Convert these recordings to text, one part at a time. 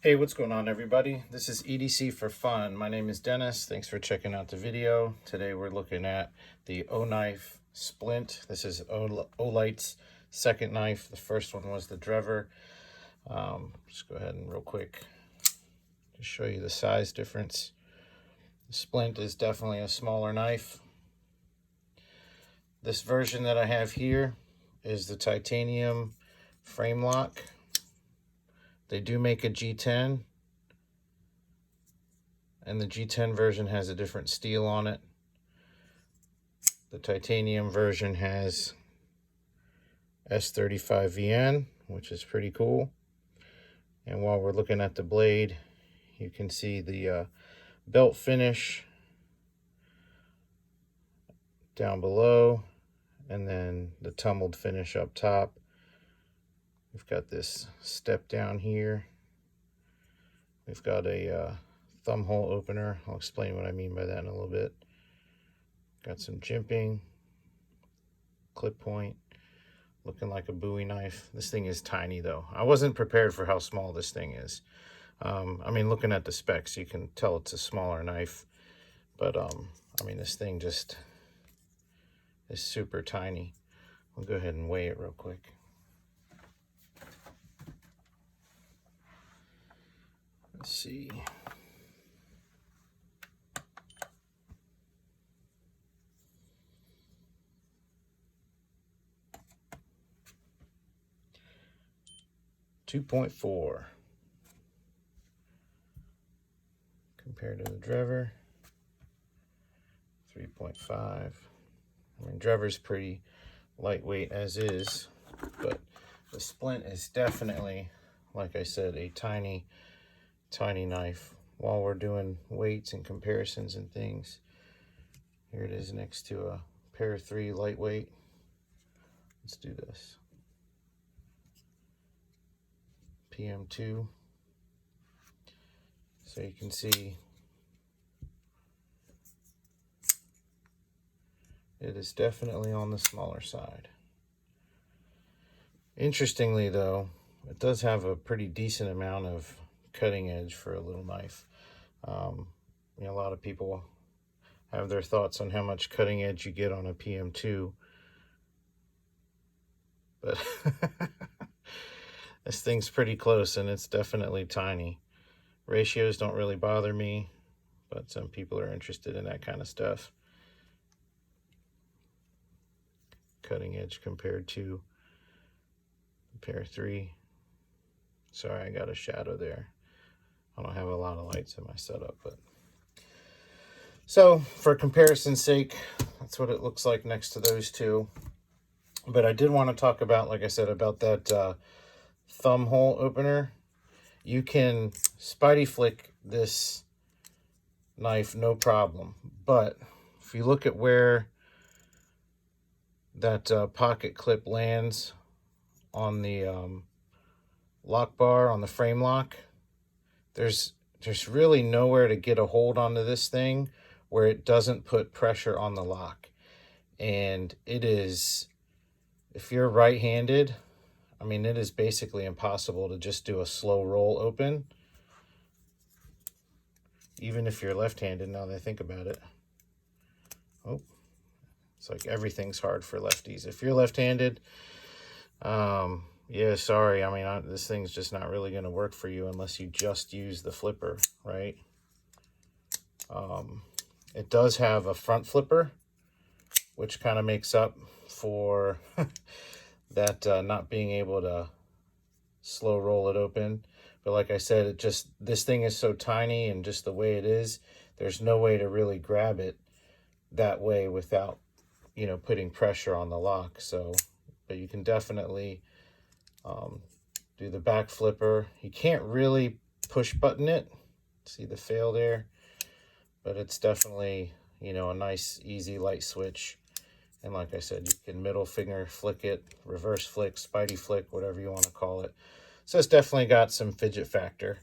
Hey, what's going on, everybody? This is EDC for Fun. My name is Dennis. Thanks for checking out the video. Today we're looking at the Oknife Splint. This is Olight's second knife. The first one was the Drever. Just go ahead and real quick just show you the size difference. The Splint is definitely a smaller knife. This version that I have here is the titanium frame lock. They do make a G10, and the G10 version has a different steel on it. The titanium version has S35VN, which is pretty cool. And while we're looking at the blade, you can see the belt finish down below, and then the tumbled finish up top. We've got this step down here. We've got a thumb hole opener. I'll explain what I mean by that in a little bit. Got some jimping, clip point, looking like a Bowie knife. This thing is tiny though. I wasn't prepared for how small this thing is. I mean, looking at the specs, you can tell it's a smaller knife, but I mean, this thing just is super tiny. I'll go ahead and weigh it real quick. Let's see. .4 compared to the Drever. 3.5. I mean, Drever's pretty lightweight as is, but the Splint is definitely, like I said, a tiny knife. While we're doing weights and comparisons and things, here it is next to a Pair 3 lightweight. Let's do this. PM2. So you can see it is definitely on the smaller side. Interestingly though, it does have a pretty decent amount of cutting edge for a little knife. You know, a lot of people have their thoughts on how much cutting edge you get on a PM2, but this thing's pretty close, and it's definitely tiny. Ratios don't really bother me, but some people are interested in that kind of stuff. Cutting edge compared to Pair 3. Sorry, I got a shadow there. I don't have a lot of lights in my setup, but so for comparison's sake, that's what it looks like next to those two. But I did want to talk about, like I said, about that thumb hole opener. You can spidey flick this knife no problem, but if you look at where that pocket clip lands on the lock bar, on the frame lock, there's really nowhere to get a hold onto this thing where it doesn't put pressure on the lock. And it is, if you're right-handed, I mean, it is basically impossible to just do a slow roll open, even if you're left-handed, now that I think about it. Oh, it's like everything's hard for lefties. If you're left-handed, yeah, sorry. I mean, this thing's just not really going to work for you unless you just use the flipper, right? It does have a front flipper, which kind of makes up for that not being able to slow roll it open. But like I said, this thing is so tiny, and just the way it is, there's no way to really grab it that way without, you know, putting pressure on the lock. So, but you can definitely do the back flipper. You can't really push button it. See the fail there? But it's definitely, you know, a nice, easy, light switch. And like I said, you can middle finger flick it, reverse flick, spidey flick, whatever you want to call it. So it's definitely got some fidget factor.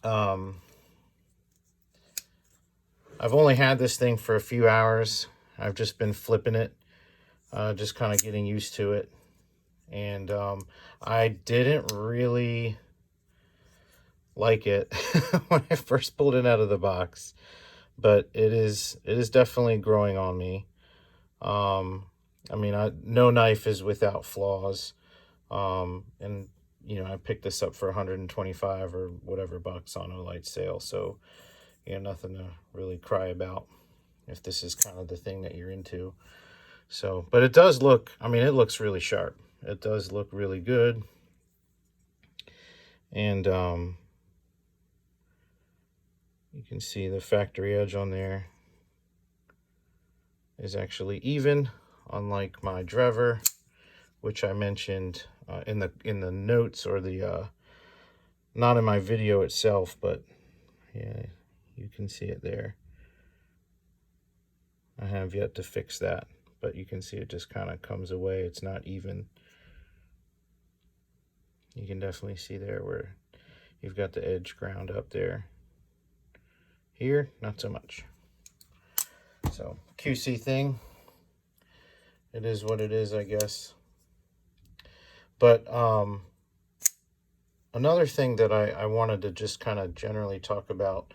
I've only had this thing for a few hours. I've just been flipping it, just kind of getting used to it. And I didn't really like it when I first pulled it out of the box, but it is definitely growing on me. I mean, no knife is without flaws. And you know, I picked this up for 125 or whatever bucks on Olight sale, so you know, nothing to really cry about if this is kind of the thing that you're into. So, but it does look, I mean, it looks really sharp. It does look really good. And you can see the factory edge on there is actually even, unlike my Drever, which I mentioned in the notes, or the not in my video itself, but yeah, you can see it there. I have yet to fix that, but you can see it just kind of comes away. It's not even. You can definitely see there where you've got the edge ground up there. Here, not so much. So, QC thing. It is what it is, I guess. But another thing that I wanted to just kind of generally talk about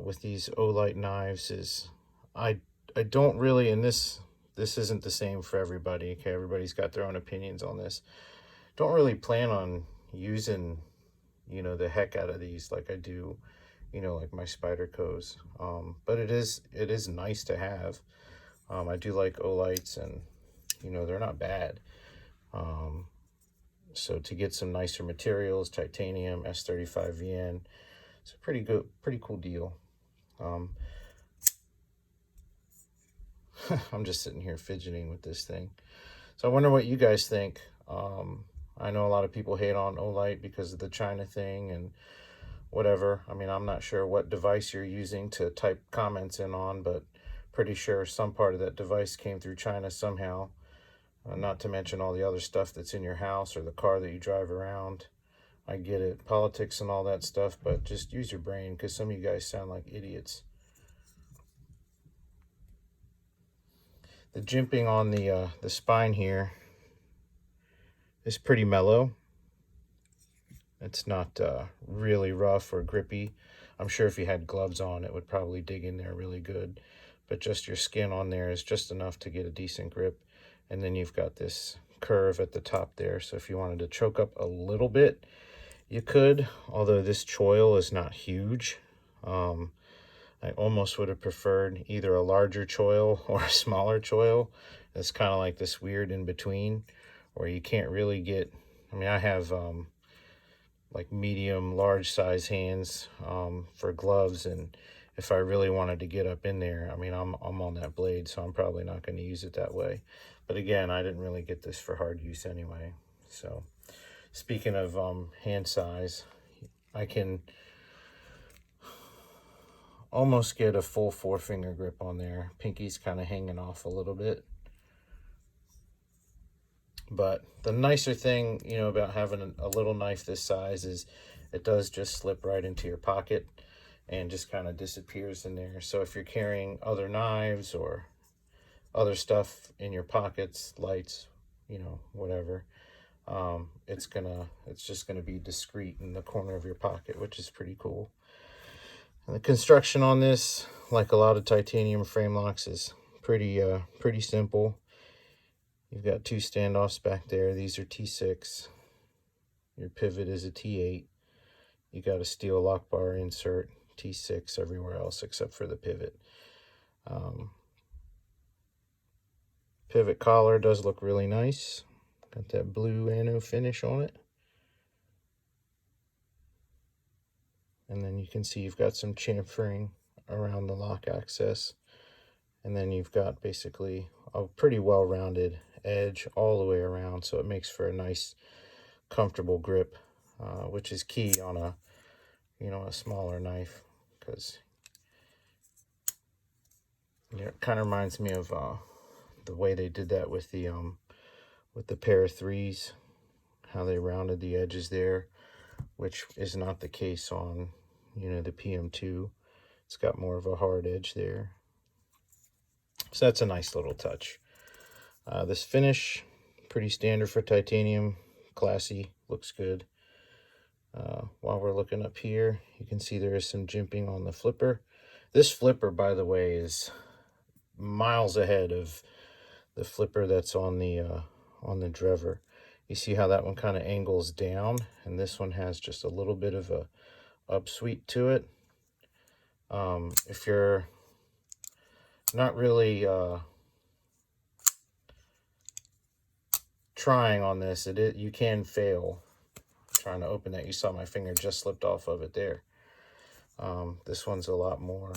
with these Olight knives is I don't really, and this isn't the same for everybody. Okay, everybody's got their own opinions on this. Don't really plan on using, you know, the heck out of these like I do, you know, like my Spydercos. But it is nice to have. I do like Olights, and you know, they're not bad. So to get some nicer materials, titanium, S35VN, it's a pretty cool deal. I'm just sitting here fidgeting with this thing. So I wonder what you guys think. I know a lot of people hate on Olight because of the China thing and whatever. I mean, I'm not sure what device you're using to type comments in on, but pretty sure some part of that device came through China somehow. Not to mention all the other stuff that's in your house or the car that you drive around. I get it, politics and all that stuff, but just use your brain, because some of you guys sound like idiots. The jimping on the spine here is pretty mellow. It's not really rough or grippy. I'm sure if you had gloves on, it would probably dig in there really good. But just your skin on there is just enough to get a decent grip. And then you've got this curve at the top there. So if you wanted to choke up a little bit, you could. Although this choil is not huge. I almost would have preferred either a larger choil or a smaller choil. It's kind of like this weird in between where you can't really get. I mean, I have like medium, large size hands for gloves, and if I really wanted to get up in there, I mean, I'm on that blade, so I'm probably not going to use it that way. But again, I didn't really get this for hard use anyway. So speaking of hand size, I can almost get a full 4-finger grip on there. Pinky's kind of hanging off a little bit. But the nicer thing, you know, about having a little knife this size is it does just slip right into your pocket and just kind of disappears in there. So if you're carrying other knives or other stuff in your pockets, lights, you know, whatever, it's just gonna be discreet in the corner of your pocket, which is pretty cool. And the construction on this, like a lot of titanium frame locks, is pretty simple. You've got 2 standoffs back there. These are T6. Your pivot is a T8. You got a steel lock bar insert, T6 everywhere else except for the pivot. Pivot collar does look really nice. Got that blue anno finish on it. And then you can see you've got some chamfering around the lock access. And then you've got basically a pretty well-rounded edge all the way around, so it makes for a nice, comfortable grip, which is key on a, you know, a smaller knife, because it kind of reminds me of the way they did that with the pair of 3s, how they rounded the edges there, which is not the case on, you know, the PM2. It's got more of a hard edge there. So that's a nice little touch. This finish, pretty standard for titanium, classy, looks good. While we're looking up here, you can see there is some jimping on the flipper. This flipper, by the way, is miles ahead of the flipper that's on the Drever. You see how that one kind of angles down, and this one has just a little bit of a upsweep to it. If you're not really trying on this, you can fail trying to open that. You saw my finger just slipped off of it there. This one's a lot more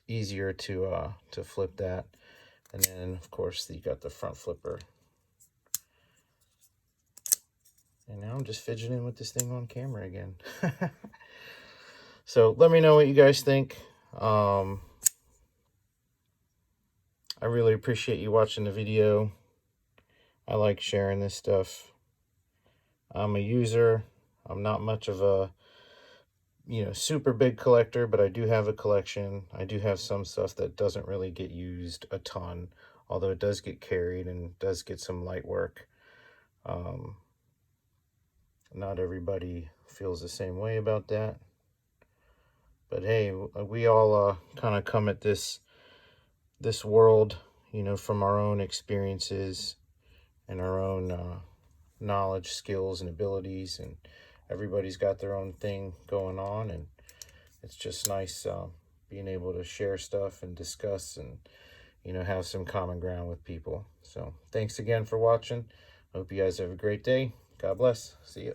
easier to flip that. And then of course you got the front flipper. And now I'm just fidgeting with this thing on camera again. So let me know what you guys think. I really appreciate you watching the video. I like sharing this stuff. I'm a user. I'm not much of a, super big collector, but I do have a collection. I do have some stuff that doesn't really get used a ton, although it does get carried and does get some light work. Not everybody feels the same way about that. But hey, we all kind of come at this world, from our own experiences and our own knowledge, skills, and abilities, and everybody's got their own thing going on, and it's just nice being able to share stuff and discuss and have some common ground with people. So thanks again for watching. Hope you guys have a great day. God bless. See ya.